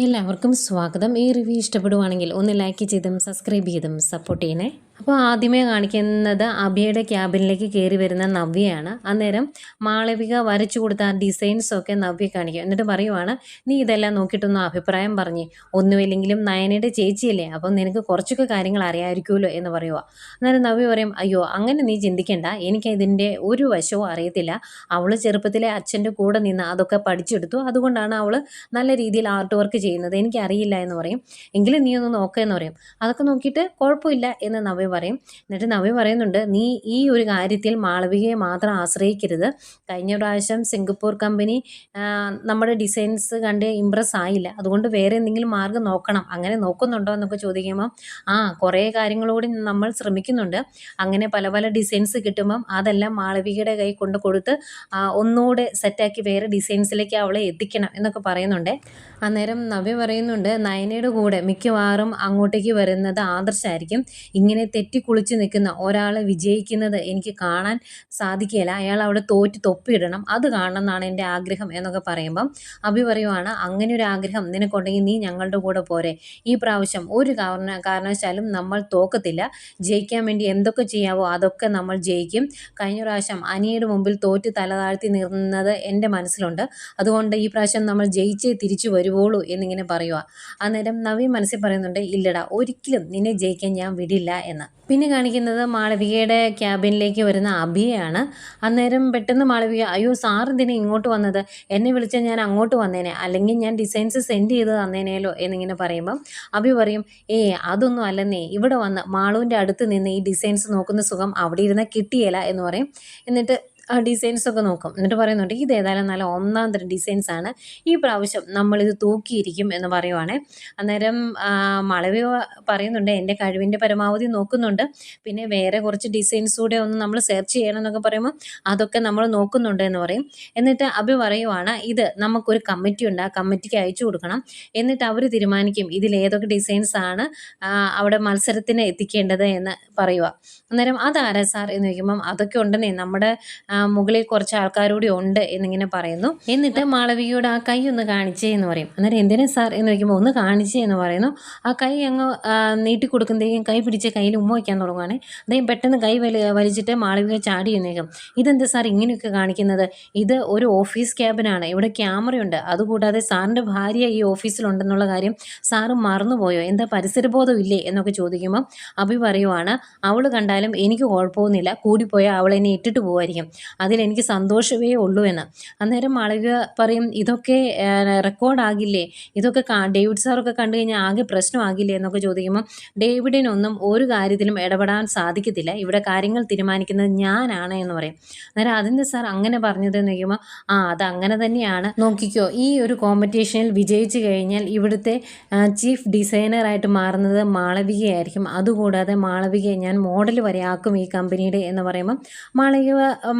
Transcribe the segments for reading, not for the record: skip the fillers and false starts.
എല്ലാവർക്കും സ്വാഗതം. ഈ റിവ്യൂ ഇഷ്ടപ്പെടുവാണെങ്കിൽ ഒന്ന് ലൈക്ക് ചെയ്തും സബ്സ്ക്രൈബ് ചെയ്തും സപ്പോർട്ട് ചെയ്യണേ. അപ്പോൾ ആദ്യമേ കാണിക്കുന്നത് അഭിയുടെ ക്യാബിനിലേക്ക് കയറി വരുന്ന നവ്യയാണ്. അന്നേരം മാളവിക വരച്ചു കൊടുത്ത ആ ഡിസൈൻസൊക്കെ നവ്യ കാണിക്കും. എന്നിട്ട് പറയുവാണ്, നീ ഇതെല്ലാം നോക്കിയിട്ടൊന്നും അഭിപ്രായം പറഞ്ഞേ, ഒന്നുമില്ലെങ്കിലും നയനയുടെ ചേച്ചിയല്ലേ, അപ്പം നിനക്ക് കുറച്ചൊക്കെ കാര്യങ്ങൾ അറിയാമായിരിക്കുമല്ലോ എന്ന് പറയുക. അന്നേരം നവ്യ പറയും, അയ്യോ അങ്ങനെ നീ ചിന്തിക്കേണ്ട, എനിക്ക് ഇതിൻ്റെ ഒരു വശവും അറിയത്തില്ല. അവൾ ചെറുപ്പത്തിലെ അച്ഛൻ്റെ കൂടെ നിന്ന് അതൊക്കെ പഠിച്ചെടുത്തു, അതുകൊണ്ടാണ് അവൾ നല്ല രീതിയിൽ ആർട്ട് വർക്ക് ചെയ്യുന്നത്, എനിക്കറിയില്ല എന്ന് പറയും. എങ്കിലും നീ ഒന്ന് നോക്കുകയെന്ന് പറയും. അതൊക്കെ നോക്കിയിട്ട് കുഴപ്പമില്ല എന്ന് നവ്യ പറയും. എന്നിട്ട് നവ്യ പറയുന്നുണ്ട്, നീ ഈ ഒരു കാര്യത്തിൽ മാളവികയെ മാത്രം ആശ്രയിക്കരുത്. കഴിഞ്ഞ പ്രാവശ്യം സിംഗപ്പൂർ കമ്പനി നമ്മുടെ ഡിസൈൻസ് കണ്ട് ഇമ്പ്രസ് ആയില്ല, അതുകൊണ്ട് വേറെ എന്തെങ്കിലും മാർഗ്ഗം നോക്കണം. അങ്ങനെ നോക്കുന്നുണ്ടോ എന്നൊക്കെ ചോദിക്കുമ്പം കുറേ കാര്യങ്ങളോട് നമ്മൾ ശ്രമിക്കുന്നുണ്ട്. അങ്ങനെ പല പല ഡിസൈൻസ് കിട്ടുമ്പം അതെല്ലാം മാളവികയുടെ കൈ കൊണ്ട് കൊടുത്ത് ഒന്നുകൂടെ സെറ്റാക്കി വേറെ ഡിസൈൻസിലേക്ക് അവളെ എത്തിക്കണം എന്നൊക്കെ പറയുന്നുണ്ട്. അന്നേരം നവ്യ പറയുന്നുണ്ട്, നയനയുടെ കൂടെ മിക്കവാറും അങ്ങോട്ടേക്ക് വരുന്നത് ആദർശായിരിക്കും. ഇങ്ങനെ തെറ്റിക്കുളിച്ച് നിൽക്കുന്ന ഒരാൾ വിജയിക്കുന്നത് എനിക്ക് കാണാൻ സാധിക്കുകയില്ല. അയാൾ അവിടെ തോറ്റ് തൊപ്പിയിടണം, അത് കാണണം എന്നാണ് എൻ്റെ ആഗ്രഹം എന്നൊക്കെ പറയുമ്പം അഭി പറയുവാണ്, അങ്ങനെ ഒരു ആഗ്രഹം നിനക്കുണ്ടെങ്കിൽ നീ ഞങ്ങളുടെ കൂടെ പോരെ. ഈ പ്രാവശ്യം ഒരു കാരണവശാലും നമ്മൾ തോക്കത്തില്ല. ജയിക്കാൻ വേണ്ടി എന്തൊക്കെ ചെയ്യാവോ അതൊക്കെ നമ്മൾ ജയിക്കും. കഴിഞ്ഞ പ്രാവശ്യം അനിയുടെ മുമ്പിൽ തോറ്റ് തലതാഴ്ത്തി നിന്നത് എൻ്റെ മനസ്സിലുണ്ട്. അതുകൊണ്ട് ഈ പ്രാവശ്യം നമ്മൾ ജയിച്ചേ തിരിച്ചു വരുവുള്ളൂ എന്നിങ്ങനെ പറയുക. അന്നേരം നവ്യ മനസ്സിൽ പറയുന്നുണ്ട്, ഇല്ലടാ ഒരിക്കലും നിന്നെ ജയിക്കാൻ ഞാൻ വിടില്ല എന്ന്. പിന്നെ കാണിക്കുന്നത് മാളവികയുടെ ക്യാബിനിലേക്ക് വരുന്ന അഭിയാണ്. അന്നേരം പെട്ടെന്ന് മാളവിക, അയ്യോ സാർ എന്തിനാ ഇങ്ങോട്ട് വന്നത്, എന്നെ വിളിച്ചാൽ ഞാൻ അങ്ങോട്ട് വന്നേനെ, അല്ലെങ്കിൽ ഞാൻ ഡിസൈൻസ് സെൻഡ് ചെയ്ത് തന്നേനേലോ എന്നിങ്ങനെ പറയുമ്പം അഭി പറയും, അതൊന്നും അല്ലെന്നേ, ഇവിടെ വന്ന് മാളുവിൻ്റെ അടുത്ത് നിന്ന് ഈ ഡിസൈൻസ് നോക്കുന്ന സുഖം അവിടെ ഇരുന്ന് കിട്ടിയല്ല എന്ന് പറയും. എന്നിട്ട് ഡിസൈൻസൊക്കെ നോക്കും. എന്നിട്ട് പറയുന്നുണ്ട്, ഇത് ഏതായാലും നല്ല ഒന്നാം തരം ഡിസൈൻസാണ്, ഈ പ്രാവശ്യം നമ്മളിത് തൂക്കിയിരിക്കും എന്ന് പറയുവാണേ. അന്നേരം മാളവിക പറയുന്നുണ്ട്, എൻ്റെ കഴിവിൻ്റെ പരമാവധി നോക്കുന്നുണ്ട്, പിന്നെ വേറെ കുറച്ച് ഡിസൈൻസ് കൂടെ ഒന്ന് നമ്മൾ സെർച്ച് ചെയ്യണം എന്നൊക്കെ പറയുമ്പോൾ അതൊക്കെ നമ്മൾ നോക്കുന്നുണ്ട് എന്ന് പറയും. എന്നിട്ട് അഭി പറയുവാണ്, ഇത് നമുക്കൊരു കമ്മിറ്റി ഉണ്ട്, ആ കമ്മിറ്റിക്ക് അയച്ചു കൊടുക്കണം, എന്നിട്ട് അവർ തീരുമാനിക്കും ഇതിൽ ഏതൊക്കെ ഡിസൈൻസാണ് അവിടെ മത്സരത്തിന് എത്തിക്കേണ്ടത് എന്ന് പറയുക. അന്നേരം അതാരാ സാർ എന്ന് ചോദിക്കുമ്പം അതൊക്കെ ഉണ്ടെന്നേ, നമ്മുടെ മുകളിൽ കുറച്ച് ആൾക്കാരൂടെ ഉണ്ട് എന്നിങ്ങനെ പറയുന്നു. എന്നിട്ട് മാളവികയോട് ആ കൈ ഒന്ന് കാണിച്ചേ എന്ന് പറയും. അന്നേരം എന്തിനാ സാർ എന്ന് ചോദിക്കുമ്പോൾ ഒന്ന് കാണിച്ചേ എന്ന് പറയുന്നു. ആ കൈ അങ്ങ് നീട്ടി കൊടുക്കുന്നതേക്കും കൈ പിടിച്ച് കയ്യിൽ ഉമ്മ വയ്ക്കാൻ തുടങ്ങുകയാണ്. അദ്ദേഹം പെട്ടെന്ന് കൈ വലിച്ചിട്ട് മാളവിക ചാടി എന്നേക്കും. ഇതെന്താ സാർ ഇങ്ങനെയൊക്കെ കാണിക്കുന്നത്, ഇത് ഒരു ഓഫീസ് ക്യാബിനാണ്, ഇവിടെ ക്യാമറയുണ്ട്, അതുകൂടാതെ സാറിൻ്റെ ഭാര്യ ഈ ഓഫീസിലുണ്ടെന്നുള്ള കാര്യം സാറ് മറന്നുപോയോ, എന്താ പരിസരബോധം ഇല്ലേ എന്നൊക്കെ ചോദിക്കുമ്പം അഭി പറയുവാണ്, അവൾ കണ്ടാലും എനിക്ക് കുഴപ്പമൊന്നുമില്ല, കൂടിപ്പോയാൽ അവൾ എന്നെ ഇട്ടിട്ട് പോകുമായിരിക്കും, അതിലെനിക്ക് സന്തോഷമേ ഉള്ളൂ എന്ന്. അന്നേരം മാളവിക പറയും, ഇതൊക്കെ റെക്കോർഡാകില്ലേ, ഇതൊക്കെ ഡേവിഡ് സാറൊക്കെ കണ്ടു കഴിഞ്ഞാൽ ആകെ പ്രശ്നമാകില്ലേ എന്നൊക്കെ ചോദിക്കുമ്പോൾ ഡേവിഡിനൊന്നും ഒരു കാര്യത്തിലും ഇടപെടാൻ സാധിക്കത്തില്ല, ഇവിടെ കാര്യങ്ങൾ തീരുമാനിക്കുന്നത് ഞാനാണ് എന്ന് പറയും. അന്നേരം അതിൻ്റെ സാർ അങ്ങനെ പറഞ്ഞതെന്ന് ചോദിക്കുമ്പോൾ അതങ്ങനെ തന്നെയാണ്, നോക്കിക്കോ, ഈ ഒരു കോമ്പറ്റീഷനിൽ വിജയിച്ചു കഴിഞ്ഞാൽ ഇവിടുത്തെ ചീഫ് ഡിസൈനറായിട്ട് മാറുന്നത് മാളവികയായിരിക്കും, അതുകൂടാതെ മാളവികയെ ഞാൻ മോഡൽ വരെ ആക്കും ഈ കമ്പനിയുടെ എന്ന് പറയുമ്പം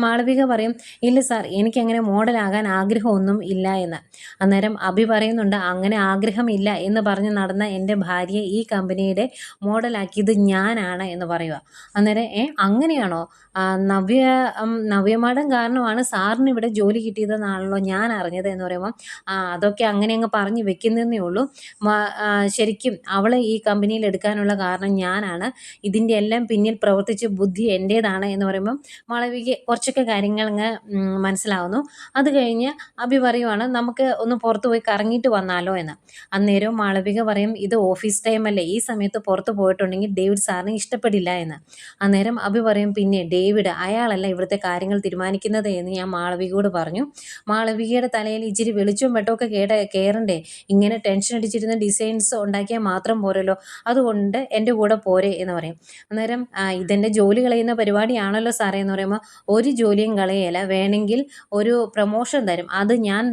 മാളവിക പറയും, ഇല്ല സാർ എനിക്കങ്ങനെ മോഡലാകാൻ ആഗ്രഹമൊന്നും ഇല്ല എന്ന്. അന്നേരം അഭി പറയുന്നുണ്ട്, അങ്ങനെ ആഗ്രഹമില്ല എന്ന് പറഞ്ഞ് നടന്ന എൻ്റെ ഭാര്യയെ ഈ കമ്പനിയുടെ മോഡലാക്കിയത് ഞാനാണ് എന്ന് പറയുക. അന്നേരം അങ്ങനെയാണോ, നവ്യ മാഡം കാരണമാണ് സാറിന് ഇവിടെ ജോലി കിട്ടിയതെന്നാണല്ലോ ഞാൻ അറിഞ്ഞത് എന്ന് പറയുമ്പം അതൊക്കെ അങ്ങനെ അങ്ങ് പറഞ്ഞു വെക്കുന്നതേ ഉള്ളൂ, ശരിക്കും അവളെ ഈ കമ്പനിയിൽ എടുക്കാനുള്ള കാരണം ഞാനാണ്, ഇതിൻ്റെ എല്ലാം പിന്നിൽ പ്രവർത്തിച്ച ബുദ്ധി എൻ്റേതാണ് എന്ന് പറയുമ്പം മാളവിക കുറച്ചൊക്കെ കാര്യങ്ങൾ അങ്ങ് മനസ്സിലാവുന്നു. അത് കഴിഞ്ഞ് അഭി പറയുവാണ്, നമുക്ക് ഒന്ന് പുറത്ത് പോയി കറങ്ങിയിട്ട് വന്നാലോ എന്ന്. അന്നേരം മാളവിക പറയും, ഇത് ഓഫീസ് ടൈമല്ലേ, ഈ സമയത്ത് പുറത്ത് പോയിട്ടുണ്ടെങ്കിൽ ഡേവിഡ് സാറിന് ഇഷ്ടപ്പെടില്ല എന്ന്. അന്നേരം അഭി പറയും, പിന്നെ ഡേവിഡ് അയാളല്ല ഇവിടുത്തെ കാര്യങ്ങൾ തീരുമാനിക്കുന്നത് എന്ന് ഞാൻ മാളവികയോട് പറഞ്ഞു. മാളവികയുടെ തലയിൽ ഇച്ചിരി വെളിച്ചവും വെട്ടമൊക്കെ കയറണ്ടേ, ഇങ്ങനെ ടെൻഷൻ അടിച്ചിരുന്ന ഡിസൈൻസ് ഉണ്ടാക്കിയാൽ മാത്രം പോരല്ലോ, അതുകൊണ്ട് എൻ്റെ കൂടെ പോരെ എന്ന് പറയും. അന്നേരം ഇതെൻ്റെ ജോലി കളയുന്ന പരിപാടിയാണല്ലോ സാറേ എന്ന് പറയുമ്പോൾ ഒരു ജോലിയും കളയല, വേണമെങ്കിൽ ഒരു പ്രൊമോഷൻ തരും, അത് ഞാൻ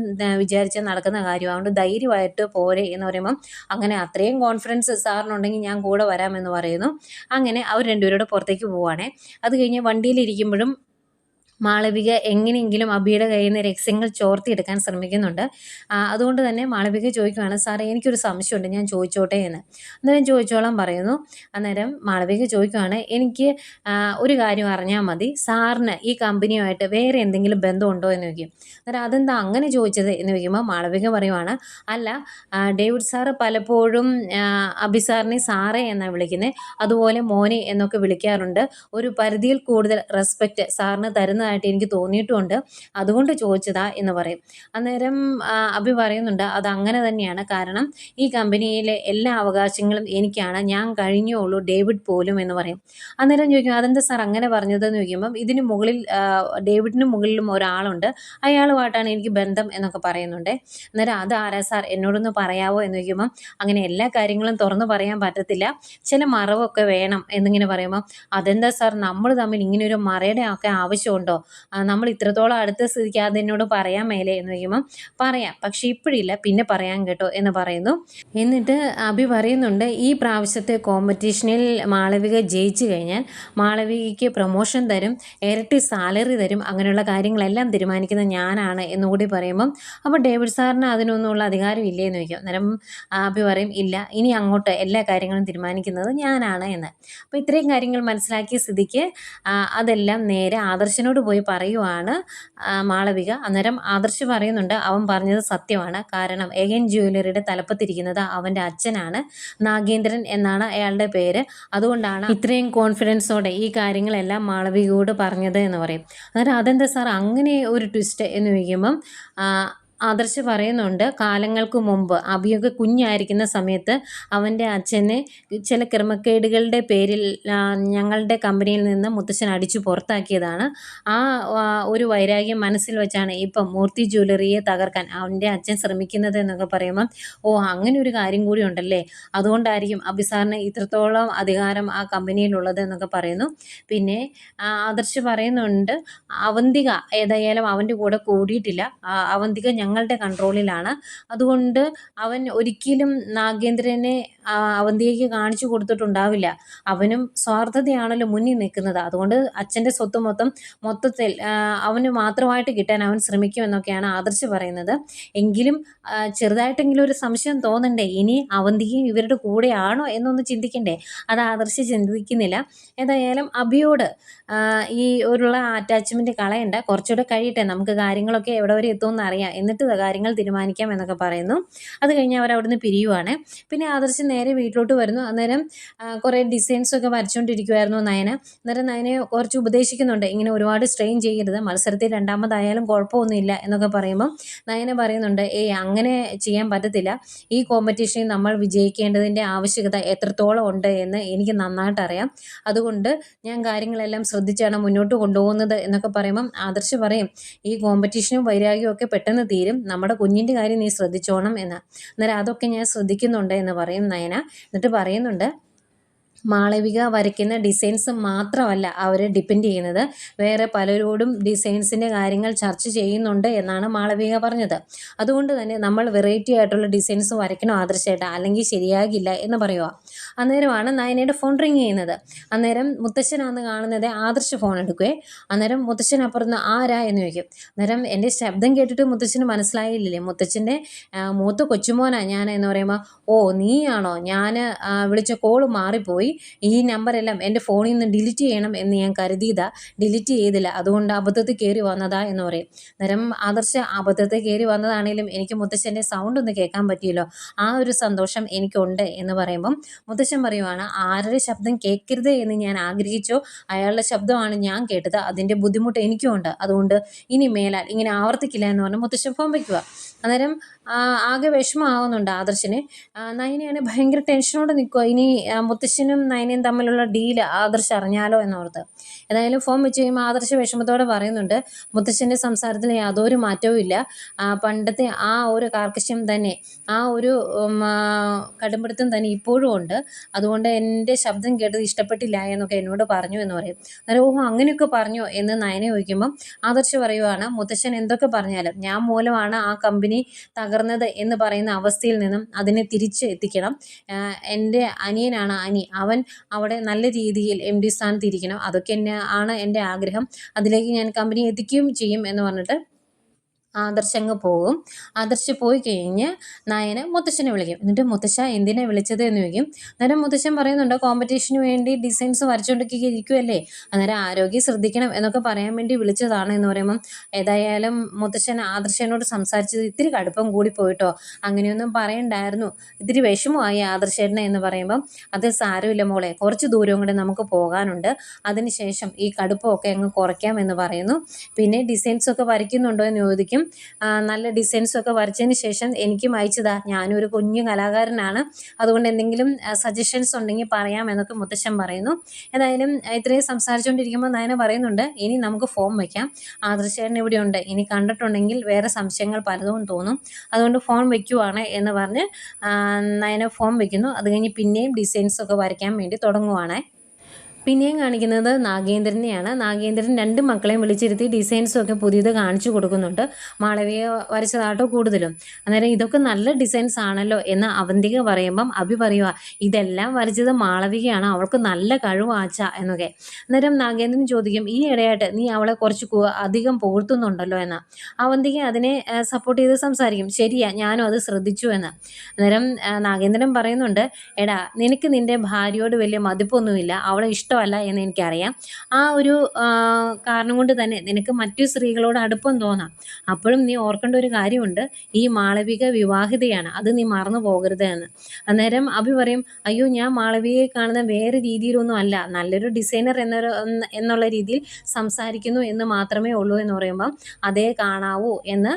വിചാരിച്ചാൽ നടക്കുന്ന കാര്യമാണ്, അതുകൊണ്ട് ധൈര്യമായിട്ട് പോരെ എന്ന് പറയുമ്പം അങ്ങനെ അത്രയും കോൺഫിഡൻസ് സാറിനുണ്ടെങ്കിൽ ഞാൻ കൂടെ വരാമെന്ന് പറയുന്നു. അങ്ങനെ അവർ രണ്ടുപേരോട് പുറത്തേക്ക് പോവുകയാണേ. അത് കഴിഞ്ഞ് വണ്ടിയിലിരിക്കുമ്പോഴും മാളവിക എങ്ങനെയെങ്കിലും അബിയുടെ കയ്യിൽ നിന്ന് രഹസ്യങ്ങൾ ചോർത്തിയെടുക്കാൻ ശ്രമിക്കുന്നുണ്ട്. അതുകൊണ്ട് തന്നെ മാളവിക ചോദിക്കുകയാണ്, സാറേ എനിക്കൊരു സംശയമുണ്ട്, ഞാൻ ചോദിച്ചോട്ടെ എന്ന്. അന്നേരം ചോദിച്ചോളാൻ പറയുന്നു. അന്നേരം മാളവിക ചോദിക്കുകയാണ്, എനിക്ക് ഒരു കാര്യം അറിഞ്ഞാൽ മതി, സാറിന് ഈ കമ്പനിയുമായിട്ട് വേറെ എന്തെങ്കിലും ബന്ധമുണ്ടോ എന്ന് ചോദിക്കും. അന്നേരം അതെന്താ അങ്ങനെ ചോദിച്ചത് എന്ന് ചോദിക്കുമ്പോൾ മാളവിക പറയുവാണ്, അല്ല ഡേവിഡ് സാറ് പലപ്പോഴും അബി സാറിനെ സാറേ എന്നാണ് വിളിക്കുന്നത്, അതുപോലെ മോനെ എന്നൊക്കെ വിളിക്കാറുണ്ട്. ഒരു പരിധിയിൽ കൂടുതൽ റെസ്പെക്റ്റ് സാറിന് തരുന്നതായിട്ട് എനിക്ക് തോന്നിയിട്ടുമുണ്ട്, അതുകൊണ്ട് ചോദിച്ചതാ എന്ന് പറയും. അന്നേരം അബി പറയുന്നുണ്ട്, അത് അങ്ങനെ തന്നെയാണ്, കാരണം ഈ കമ്പനിയിലെ എല്ലാ അവകാശങ്ങളും എനിക്കാണ്, ഞാൻ കഴിഞ്ഞേ ഉള്ളൂ ഡേവിഡ് പോലും എന്ന് പറയും. അന്നേരം ചോദിക്കും, അതെന്താ സാർ അങ്ങനെ പറഞ്ഞതെന്ന് ചോദിക്കുമ്പം, ഇതിന് മുകളിൽ ഡേവിഡിന് മുകളിലും ഒരാളുണ്ട്, അയാളുമായിട്ടാണ് എനിക്ക് ബന്ധം എന്നൊക്കെ പറയുന്നുണ്ട്. അന്നേരം അത് ആരാ സാർ, എന്നോടൊന്ന് പറയാവോ എന്ന് ചോദിക്കുമ്പം, അങ്ങനെ എല്ലാ കാര്യങ്ങളും തുറന്നു പറയാൻ പറ്റത്തില്ല, ചില മറവൊക്കെ വേണം എന്നിങ്ങനെ പറയുമ്പോൾ, അതെന്താ സാർ നമ്മൾ തമ്മിൽ ഇങ്ങനെ ഒരു മറയുടെ ഒക്കെ ആവശ്യമുണ്ടോ, നമ്മൾ ഇത്രത്തോളം അടുത്ത സ്ഥിതിക്ക് അതെന്നോട് പറയാൻ മേലെ എന്ന് ചോദിക്കുമ്പം, പറയാം പക്ഷെ ഇപ്പോഴില്ല, പിന്നെ പറയാൻ കേട്ടോ എന്ന് പറയുന്നു. എന്നിട്ട് അഭി പറയുന്നുണ്ട്, ഈ പ്രാവശ്യത്തെ കോമ്പറ്റീഷനിൽ മാളവിക ജയിച്ചു കഴിഞ്ഞാൽ മാളവികയ്ക്ക് പ്രൊമോഷൻ തരും, ഇരട്ടി സാലറി തരും, അങ്ങനെയുള്ള കാര്യങ്ങളെല്ലാം തീരുമാനിക്കുന്നത് ഞാനാണ് എന്നുകൂടി പറയുമ്പം, അപ്പോൾ ഡേവിഡ് സാറിന് അതിനൊന്നുമുള്ള അധികാരം ഇല്ലേ എന്ന് ചോദിക്കും. അന്നേരം അഭി പറയും, ഇല്ല, ഇനി അങ്ങോട്ട് എല്ലാ കാര്യങ്ങളും തീരുമാനിക്കുന്നത് ഞാനാണ് എന്ന്. അപ്പോൾ ഇത്രയും കാര്യങ്ങൾ മനസ്സിലാക്കിയ സ്ഥിതിക്ക് അതെല്ലാം നേരെ ആദർശനോട് പോയി പറയുവാണ് മാളവിക. അന്നേരം ആദർശ് പറയുന്നുണ്ട്, അവൻ പറഞ്ഞത് സത്യമാണ്, കാരണം എഗൻ ജ്വല്ലറിയുടെ തലപ്പത്തിരിക്കുന്നത് അവൻ്റെ അച്ഛനാണ്, നാഗേന്ദ്രൻ എന്നാണ് അയാളുടെ പേര്, അതുകൊണ്ടാണ് ഇത്രയും കോൺഫിഡൻസോടെ ഈ കാര്യങ്ങളെല്ലാം മാളവികയോട് പറഞ്ഞത് എന്ന് പറയും. അന്നേരം അതെന്താ സാർ അങ്ങനെ ഒരു ട്വിസ്റ്റ് എന്ന് ചോദിക്കുമ്പം ആദർശ് പറയുന്നുണ്ട്, കാലങ്ങൾക്ക് മുമ്പ് അഭിയൊക്കെ കുഞ്ഞായിരിക്കുന്ന സമയത്ത് അവൻ്റെ അച്ഛനെ ചില ക്രമക്കേടുകളുടെ പേരിൽ ഞങ്ങളുടെ കമ്പനിയിൽ നിന്ന് മുത്തശ്ശൻ അടിച്ചു പുറത്താക്കിയതാണ്. ആ ഒരു വൈരാഗ്യം മനസ്സിൽ വെച്ചാണ് ഇപ്പം മൂർത്തി ജ്വല്ലറിയെ തകർക്കാൻ അവൻ്റെ അച്ഛൻ ശ്രമിക്കുന്നത് എന്നൊക്കെ പറയുമ്പം, ഓ അങ്ങനെ ഒരു കാര്യം കൂടി ഉണ്ടല്ലേ, അതുകൊണ്ടായിരിക്കും അഭി സാറിന് ഇത്രത്തോളം അധികാരം ആ കമ്പനിയിലുള്ളത് എന്നൊക്കെ പറയുന്നു. പിന്നെ ആദർശ് പറയുന്നുണ്ട്, അവന്തിക ഏതായാലും അവൻ്റെ കൂടെ കൂടിയിട്ടില്ല, അവന്തിക ഞങ്ങളുടെ കൺട്രോളിലാണ്, അതുകൊണ്ട് അവൻ ഒരിക്കലും നാഗേന്ദ്രനെ അവന്തികയ്ക്ക് കാണിച്ചു കൊടുത്തിട്ടുണ്ടാവില്ല, അവനും സ്വാർത്ഥതയാണല്ലോ മുന്നിൽ നിൽക്കുന്നത്, അതുകൊണ്ട് അച്ഛൻ്റെ സ്വത്ത് മൊത്തത്തിൽ അവന് മാത്രമായിട്ട് കിട്ടാൻ അവൻ ശ്രമിക്കുമെന്നൊക്കെയാണ് ആദർശ് പറയുന്നത്. എങ്കിലും ചെറുതായിട്ടെങ്കിലും ഒരു സംശയം തോന്നണ്ടേ, ഇനി അവന്തികയും ഇവരുടെ കൂടെയാണോ എന്നൊന്ന് ചിന്തിക്കണ്ടേ, അത് ആദർശ് ചിന്തിക്കുന്നില്ല. ഏതായാലും അഭിയോട് ഈ ഒരുള്ള അറ്റാച്ച്മെൻറ്റ് കളയണ്ട, കുറച്ചുകൂടെ കഴിയട്ടെ, നമുക്ക് കാര്യങ്ങളൊക്കെ എവിടെ വരെ എത്തുമെന്ന് അറിയാം, എന്നിട്ട് കാര്യങ്ങൾ തീരുമാനിക്കാം എന്നൊക്കെ പറയുന്നു. അത് കഴിഞ്ഞ് അവർ അവിടുന്ന് പിരിയുവാണ്. പിന്നെ ആദർശ് നേരെ വീട്ടിലോട്ട് വരുന്നു. അന്നേരം കുറേ ഡിസൈൻസൊക്കെ വരച്ചുകൊണ്ടിരിക്കുമായിരുന്നു നയന. അന്നേരം നയനെ കുറച്ച് ഉപദേശിക്കുന്നുണ്ട്, ഇങ്ങനെ ഒരുപാട് സ്ട്രെയിൻ ചെയ്യരുത്, മത്സരത്തിൽ രണ്ടാമതായാലും കുഴപ്പമൊന്നുമില്ല എന്നൊക്കെ പറയുമ്പം നയന പറയുന്നുണ്ട്, അങ്ങനെ ചെയ്യാൻ പറ്റത്തില്ല, ഈ കോമ്പറ്റീഷനിൽ നമ്മൾ വിജയിക്കേണ്ടതിൻ്റെ ആവശ്യകത എത്രത്തോളം ഉണ്ട് എന്ന് എനിക്ക് നന്നായിട്ട് അറിയാം, അതുകൊണ്ട് ഞാൻ കാര്യങ്ങളെല്ലാം ശ്രദ്ധിച്ചാണ് മുന്നോട്ട് കൊണ്ടുപോകുന്നത് എന്നൊക്കെ പറയുമ്പം ആദർശ് പറയും, ഈ കോമ്പറ്റീഷനും വൈരാഗ്യവും ഒക്കെ പെട്ടെന്ന് തീരും, നമ്മുടെ കുഞ്ഞിൻ്റെ കാര്യം നീ ശ്രദ്ധിച്ചോണം എന്ന്. അന്നേരം അതൊക്കെ ഞാൻ ശ്രദ്ധിക്കുന്നുണ്ട് എന്ന് പറയും നയന. എന്നിട്ട് പറയുന്നുണ്ട്, മാളവിക വരയ്ക്കുന്ന ഡിസൈൻസ് മാത്രമല്ല അവർ ഡിപ്പെൻഡ് ചെയ്യുന്നത്, വേറെ പലരോടും ഡിസൈൻസിൻ്റെ കാര്യങ്ങൾ ചർച്ച ചെയ്യുന്നുണ്ട് എന്നാണ് മാളവിക പറഞ്ഞത്, അതുകൊണ്ട് തന്നെ നമ്മൾ വെറൈറ്റി ആയിട്ടുള്ള ഡിസൈൻസ് വരയ്ക്കണം ആദർശമായിട്ട്, അല്ലെങ്കിൽ ശരിയാകില്ല എന്ന് പറയുക. അന്നേരമാണ് നയനയുടെ ഫോൺ റിങ് ചെയ്യുന്നത്. അന്നേരം മുത്തശ്ശനാന്ന് കാണുന്നത്. ആദർശ് ഫോൺ എടുക്കുകയെ. അന്നേരം മുത്തശ്ശൻ അപ്പുറത്ത് ആരാ എന്ന് ചോദിക്കും. അന്നേരം എൻ്റെ ശബ്ദം കേട്ടിട്ട് മുത്തശ്ശന് മനസ്സിലായില്ലേ, മുത്തച്ഛൻ്റെ മൂത്ത കൊച്ചുമോനാ ഞാൻ എന്ന് പറയുമ്പോൾ, ഓ നീയാണോ, ഞാൻ വിളിച്ച കോള് മാറിപ്പോയി, ഈ നമ്പറെല്ലാം എൻ്റെ ഫോണിൽ നിന്ന് ഡിലീറ്റ് ചെയ്യണം എന്ന് ഞാൻ കരുതിയതാ, ഡിലീറ്റ് ചെയ്തില്ല, അതുകൊണ്ട് അബദ്ധത്തിൽ കയറി വന്നതാ എന്ന് പറയും. അന്നേരം ആദർശ്, അബദ്ധത്തിൽ കയറി വന്നതാണെങ്കിലും എനിക്ക് മുത്തശ്ശൻ്റെ സൗണ്ട് ഒന്ന് കേൾക്കാൻ പറ്റിയല്ലോ, ആ ഒരു സന്തോഷം എനിക്കുണ്ട് എന്ന് പറയുമ്പം മുത്തശ്ശൻ പറയുവാണ്, ആരുടെ ശബ്ദം കേൾക്കരുത് എന്ന് ഞാൻ ആഗ്രഹിച്ചോ അയാളുടെ ശബ്ദമാണ് ഞാൻ കേട്ടത്, അതിൻ്റെ ബുദ്ധിമുട്ട് എനിക്കും ഉണ്ട്, അതുകൊണ്ട് ഇനി മേലാൽ ഇങ്ങനെ ആവർത്തിക്കില്ല എന്ന് പറഞ്ഞ് മുത്തശ്ശൻ ഫോൺ വയ്ക്കുക. അന്നേരം ആകെ വിഷമമാവുന്നുണ്ട് ആദർശിന്. നയനയാണ് ഭയങ്കര ടെൻഷനോടെ നിൽക്കുക, ഇനി മുത്തശ്ശനും നയനയും തമ്മിലുള്ള ഡീല് ആദർശ് അറിഞ്ഞാലോ എന്നോർത്ത്. ഏതായാലും ഫോൺ വെച്ച് കഴിയുമ്പോൾ ആദർശ് വിഷമത്തോടെ പറയുന്നുണ്ട്, മുത്തശ്ശൻ്റെ സംസാരത്തിൽ യാതൊരു മാറ്റവും ഇല്ല, പണ്ടത്തെ ആ ഒരു കാർക്കശ്യം തന്നെ, ആ ഒരു കടുംപിടുത്തം തന്നെ ഇപ്പോഴും ഉണ്ട്, അതുകൊണ്ട് എൻ്റെ ശബ്ദം കേട്ടത് ഇഷ്ടപ്പെട്ടില്ല എന്നൊക്കെ എന്നോട് പറഞ്ഞു എന്ന് പറയും. അന്നേരം ഓഹോ അങ്ങനെയൊക്കെ പറഞ്ഞോ എന്ന് നയനെ ചോദിക്കുമ്പം ആദർശ് പറയുവാണ്, മുത്തശ്ശൻ എന്തൊക്കെ പറഞ്ഞാലും ഞാൻ മൂലമാണ് ആ കമ്പനി തകർന്നത് എന്ന് പറയുന്ന അവസ്ഥയിൽ നിന്നും അതിനെ തിരിച്ച് എത്തിക്കണം, എൻ്റെ അനിയനാണ് അനി, അവൻ അവൻ അവിടെ നല്ല രീതിയിൽ MD സ്ഥാനത്ത് ഇരിക്കണം, അതൊക്കെ ആണ് എൻ്റെ ആഗ്രഹം, അതിലേക്ക് ഞാൻ കമ്പനി എത്തിക്കുകയും ചെയ്യും എന്ന് പറഞ്ഞിട്ട് ആദർശ് അങ്ങ് പോകും. ആദർശ് പോയി കഴിഞ്ഞ് നയന മുത്തശ്ശനെ വിളിക്കും. എന്നിട്ട് മുത്തശ്ശ എന്തിനാ വിളിച്ചത് എന്ന് ചോദിക്കും. അന്നേരം മുത്തശ്ശൻ പറയുന്നുണ്ട്, കോമ്പറ്റീഷന് വേണ്ടി ഡിസൈൻസ് വരച്ചുകൊണ്ടൊക്കെ ഇരിക്കുമല്ലേ, അന്നേരം ആരോഗ്യം ശ്രദ്ധിക്കണം എന്നൊക്കെ പറയാൻ വേണ്ടി വിളിച്ചതാണ് എന്ന് പറയുമ്പം ഏതായാലും മുത്തശ്ശൻ ആദർശനോട് സംസാരിച്ചത് ഇത്തിരി കടുപ്പം കൂടി പോയിട്ടോ, അങ്ങനെയൊന്നും പറയണ്ടായിരുന്നു, ഇത്തിരി വിഷമമായി ആദർശേട്ടനെ എന്ന് പറയുമ്പം അത് സാരമില്ല മോളെ, കുറച്ച് ദൂരവും കൂടെ നമുക്ക് പോകാനുണ്ട്, അതിനുശേഷം ഈ കടുപ്പമൊക്കെ അങ്ങ് കുറയ്ക്കാം എന്ന് പറയുന്നു. പിന്നെ ഡിസൈൻസൊക്കെ വരയ്ക്കുന്നുണ്ടോ എന്ന് ചോദിക്കും. നല്ല ഡിസൈൻസൊക്കെ വരച്ചതിന് ശേഷം എനിക്കും അയച്ചതാ, ഞാനൊരു കുഞ്ഞു കലാകാരനാണ്, അതുകൊണ്ട് എന്തെങ്കിലും സജഷൻസ് ഉണ്ടെങ്കിൽ പറയാം എന്നൊക്കെ മുത്തശ്ശൻ പറയുന്നു. ഏതായാലും ഇത്രയും സംസാരിച്ചുകൊണ്ടിരിക്കുമ്പോൾ നയന പറയുന്നുണ്ട്, ഇനി നമുക്ക് ഫോം വയ്ക്കാം, ആദർശേട്ടൻ ഇവിടെയുണ്ട്, ഇനി കണ്ടിട്ടുണ്ടെങ്കിൽ വേറെ സംശയങ്ങൾ പലതും തോന്നും, അതുകൊണ്ട് ഫോൺ വയ്ക്കുവാണ് എന്ന് പറഞ്ഞ് നയന ഫോം വയ്ക്കുന്നു. അത് കഴിഞ്ഞ് പിന്നെയും ഡിസൈൻസൊക്കെ വരയ്ക്കാൻ വേണ്ടി തുടങ്ങുവാണ്. പിന്നെയും കാണിക്കുന്നത് നാഗേന്ദ്രനെയാണ്. നാഗേന്ദ്രൻ 2 മക്കളെയും വിളിച്ചിരുത്തി ഡിസൈൻസും ഒക്കെ പുതിയത് കാണിച്ചു കൊടുക്കുന്നുണ്ട്. മാളവിക വരച്ചതാട്ടോ കൂടുതലും. അന്നേരം ഇതൊക്കെ നല്ല ഡിസൈൻസ് ആണല്ലോ എന്ന് അവന്തിക പറയുമ്പം അഭി പറയുക, ഇതെല്ലാം വരച്ചത് മാളവികയാണ്, അവൾക്ക് നല്ല കഴിവാച്ച എന്നൊക്കെ. അന്നേരം നാഗേന്ദ്രൻ ചോദിക്കും, ഈ ഇടയായിട്ട് നീ അവളെ കുറച്ച് അധികം പുകഴ്ത്തുന്നുണ്ടല്ലോ എന്ന്. അവന്തിക അതിനെ സപ്പോർട്ട് ചെയ്ത് സംസാരിക്കും, ശരിയാ ഞാനും അത് ശ്രദ്ധിച്ചു എന്ന്. അന്നേരം നാഗേന്ദ്രൻ പറയുന്നുണ്ട്, എടാ നിനക്ക് നിൻ്റെ ഭാര്യയോട് വലിയ മതിപ്പൊന്നുമില്ല, അവളെ ഇഷ്ടമല്ല എന്ന് എനിക്കറിയാം, ആ ഒരു കാരണം കൊണ്ട് തന്നെ നിനക്ക് മറ്റു സ്ത്രീകളോട് അടുപ്പം തോന്നാം, അപ്പോഴും നീ ഓർക്കേണ്ട ഒരു കാര്യമുണ്ട്, ഈ മാളവിക വിവാഹിതയാണ്, അത് നീ മറന്നു പോകരുത് എന്ന്. അന്നേരം അഭി പറയും, അയ്യോ ഞാൻ മാളവികയെ കാണുന്ന വേറെ രീതിയിലൊന്നും അല്ല, നല്ലൊരു ഡിസൈനർ എന്നുള്ള രീതിയിൽ സംസാരിക്കുന്നു എന്ന് മാത്രമേ ഉള്ളൂ എന്ന് പറയുമ്പം അതേ കാണാവൂ എന്ന്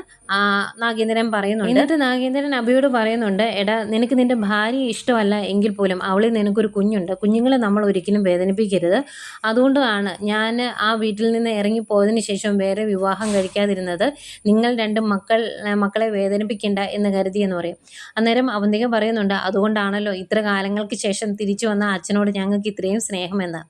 നാഗേന്ദ്രൻ പറയുന്നുണ്ട്. എന്നിട്ട് നാഗേന്ദ്രൻ അഭിയോട് പറയുന്നുണ്ട്, എടാ നിനക്ക് നിൻ്റെ ഭാര്യയെ ഇഷ്ടമല്ല എങ്കിൽ പോലും അവളിൽ നിനക്കൊരു കുഞ്ഞുണ്ട്, കുഞ്ഞുങ്ങളെ നമ്മൾ ഒരിക്കലും വേദനിപ്പിക്കരുത്, അതുകൊണ്ടാണ് ഞാൻ ആ വീട്ടിൽ നിന്ന് ഇറങ്ങിപ്പോയതിന് ശേഷം വേറെ വിവാഹം കഴിക്കാതിരുന്നത്, നിങ്ങൾ 2 മക്കളെ വേദനിപ്പിക്കേണ്ട എന്ന് കരുതി എന്ന് പറയും. അന്നേരം അവന്തിക പറയുന്നുണ്ട്, അതുകൊണ്ടാണല്ലോ ഇത്ര കാലങ്ങൾക്ക് ശേഷം തിരിച്ചു വന്ന അച്ഛനോട് ഞങ്ങൾക്ക് ഇത്രയും സ്നേഹമെന്ന്,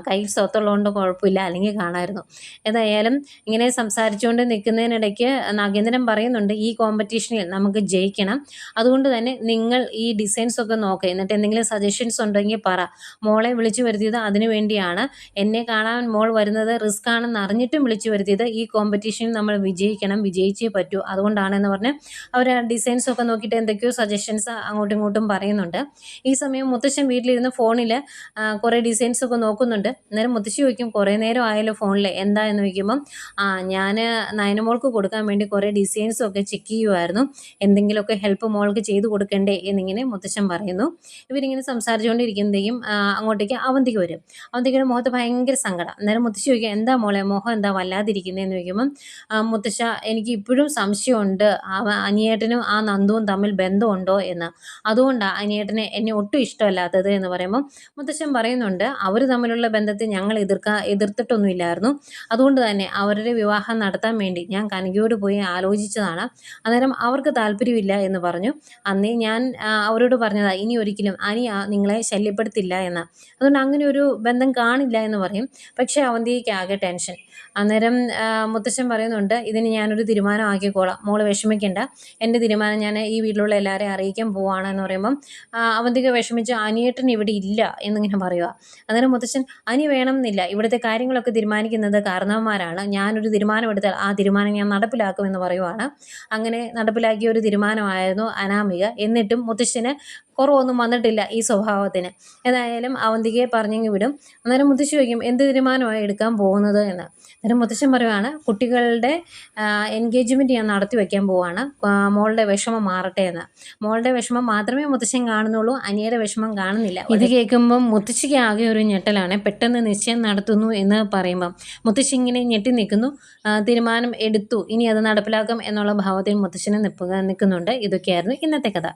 കയ്യിൽ സ്വത്തുള്ളതുകൊണ്ട് കുഴപ്പമില്ല, അല്ലെങ്കിൽ കാണാമായിരുന്നു. ഏതായാലും ഇങ്ങനെ സംസാരിച്ചുകൊണ്ട് നിൽക്കുന്നതിനിടയ്ക്ക് നാഗേന്ദ്രൻ പറയുന്നുണ്ട്, ഈ കോമ്പറ്റീഷനിൽ നമുക്ക് ജയിക്കണം, അതുകൊണ്ട് തന്നെ നിങ്ങൾ ഈ ഡിസൈൻസ് ഒക്കെ നോക്കുക, എന്നിട്ട് എന്തെങ്കിലും സജഷൻസ് ഉണ്ടെങ്കിൽ പറ, മോളെ വിളിച്ചു വരുത്തിയത് അതിനു വേണ്ടിയാണ്, എന്നെ കാണാൻ മോൾ വരുന്നത് റിസ്ക് ആണെന്ന് അറിഞ്ഞിട്ടും വിളിച്ചു വരുത്തിയത്, ഈ കോമ്പറ്റീഷനിൽ നമ്മൾ വിജയിക്കണം, വിജയിച്ചേ പറ്റൂ, അതുകൊണ്ടാണെന്ന് പറഞ്ഞ് അവർ ആ ഡിസൈൻസ് ഒക്കെ നോക്കിയിട്ട് എന്തൊക്കെയോ സജഷൻസ് അങ്ങോട്ടും ഇങ്ങോട്ടും പറയുന്നുണ്ട്. ഈ സമയം മുത്തശ്ശൻ വീട്ടിലിരുന്ന് ഫോണിൽ കുറേ ഡിസൈൻസ് ഒക്കെ നോക്കുന്നുണ്ട്. അന്നേരം മുത്തശ്ശി ചോദിക്കും, കുറേ നേരം ആയല്ലോ ഫോണിൽ, എന്താ എന്ന് ചോദിക്കുമ്പം ഞാൻ നയനമോൾക്ക് കൊടുക്കാൻ വേണ്ടി കുറേ ഡിസൈൻസും ഒക്കെ ചെക്ക് ചെയ്യുമായിരുന്നു, എന്തെങ്കിലുമൊക്കെ ഹെൽപ്പ് മോൾക്ക് ചെയ്തു കൊടുക്കണ്ടേ എന്നിങ്ങനെ മുത്തശ്ശൻ പറയുന്നു. ഇവരിങ്ങനെ സംസാരിച്ചുകൊണ്ടിരിക്കുന്നതേക്കും അങ്ങോട്ടേക്ക് അവന്തിക വരും. അവന്തികയുടെ മുഖത്ത് ഭയങ്കര സങ്കടം. അന്നേരം മുത്തശ്ശി ചോദിക്കുക, എന്താ മോളെ മുഖം എന്താ വല്ലാതിരിക്കുന്നതെന്ന് ചോദിക്കുമ്പം മുത്തശ്ശ എനിക്ക് ഇപ്പോഴും സംശയമുണ്ട്, അനിയേട്ടനും ആ നന്ദുവും തമ്മിൽ ബന്ധമുണ്ടോ എന്ന്, അതുകൊണ്ടാണ് അനിയേട്ടനെ എന്നെ ഒട്ടും ഇഷ്ടമല്ലാത്തത് എന്ന് പറയുമ്പം മുത്തശ്ശൻ പറയുന്നുണ്ട്, അവർ തമ്മിലുള്ള ബന്ധത്തെ ഞങ്ങൾ എതിർത്തിട്ടൊന്നുമില്ലായിരുന്നു, അതുകൊണ്ട് തന്നെ അവരുടെ വിവാഹം നടത്താൻ വേണ്ടി ഞാൻ കനകയോട് പോയി ആലോചിച്ചതാണ്, അന്നേരം അവർക്ക് താല്പര്യമില്ല എന്ന് പറഞ്ഞു, അന്നേ ഞാൻ അവരോട് പറഞ്ഞതാ ഇനി ഒരിക്കലും അനി നിങ്ങളെ ശല്യപ്പെടുത്തില്ല എന്ന്, അതുകൊണ്ട് അങ്ങനെ ഒരു ബന്ധം കാണില്ല എന്ന് പറയും. പക്ഷേ അവന്തിക്ക് ആകെ ടെൻഷൻ. അന്നേരം മുത്തശ്ശൻ പറയുന്നുണ്ട്, ഇതിന് ഞാനൊരു തീരുമാനം ആക്കിക്കോളാം, മോള് വിഷമിക്കേണ്ട, എൻ്റെ തീരുമാനം ഞാൻ ഈ വീട്ടിലുള്ള എല്ലാവരെയും അറിയിക്കാൻ പോവാണ് എന്ന് പറയുമ്പം അവന്തിക വിഷമിച്ച് അനിയേട്ടൻ ഇവിടെ ഇല്ല എന്നിങ്ങനെ പറയുക. അന്നേരം മുത്തശ്ശൻ, അനി വേണം എന്നില്ല, ഇവിടുത്തെ കാര്യങ്ങളൊക്കെ തീരുമാനിക്കുന്നത് കാരണവന്മാരാണ്, ഞാനൊരു തീരുമാനമെടുത്താൽ ആ തീരുമാനം ഞാൻ നടപ്പിലാക്കുമെന്ന് പറയുവാണ്. അങ്ങനെ നടപ്പിലാക്കിയ ഒരു തീരുമാനമായിരുന്നു അനാമിക. എന്നിട്ടും മുത്തശ്ശന് കുറവൊന്നും വന്നിട്ടില്ല ഈ സ്വഭാവത്തിന്. ഏതായാലും അവന്തികയെ പറഞ്ഞെങ്കിൽ വിടും. അന്നേരം മുത്തശ്ശി ചോദിക്കും, എന്ത് തീരുമാനമായി എടുക്കാൻ പോകുന്നത് എന്ന്. അന്നേരം മുത്തശ്ശൻ പറയുവാണ്, കുട്ടികളുടെ എൻഗേജ്മെൻറ്റ് ഞാൻ നടത്തി വയ്ക്കാൻ പോവാണ്, മോളുടെ വിഷമം മാറട്ടെ എന്ന്. മോളുടെ വിഷമം മാത്രമേ മുത്തശ്ശൻ കാണുന്നുള്ളൂ, അനിയുടെ വിഷമം കാണുന്നില്ല. ഇത് കേൾക്കുമ്പം മുത്തശ്ശിക്ക് ആകെ ഒരു ഞെട്ടലാണ്. പെട്ടെന്ന് നിശ്ചയം നടത്തുന്നു എന്ന് പറയുമ്പം മുത്തശ്ശി ഇങ്ങനെ ഞെട്ടി നിൽക്കുന്നു. തീരുമാനം എടുത്തു, ഇനി അത് നടപ്പിലാക്കും എന്നുള്ള ഭാവത്തിൽ മുത്തശ്ശനെ നിൽക്കുന്നുണ്ട്. ഇതൊക്കെയായിരുന്നു ഇന്നത്തെ കഥ.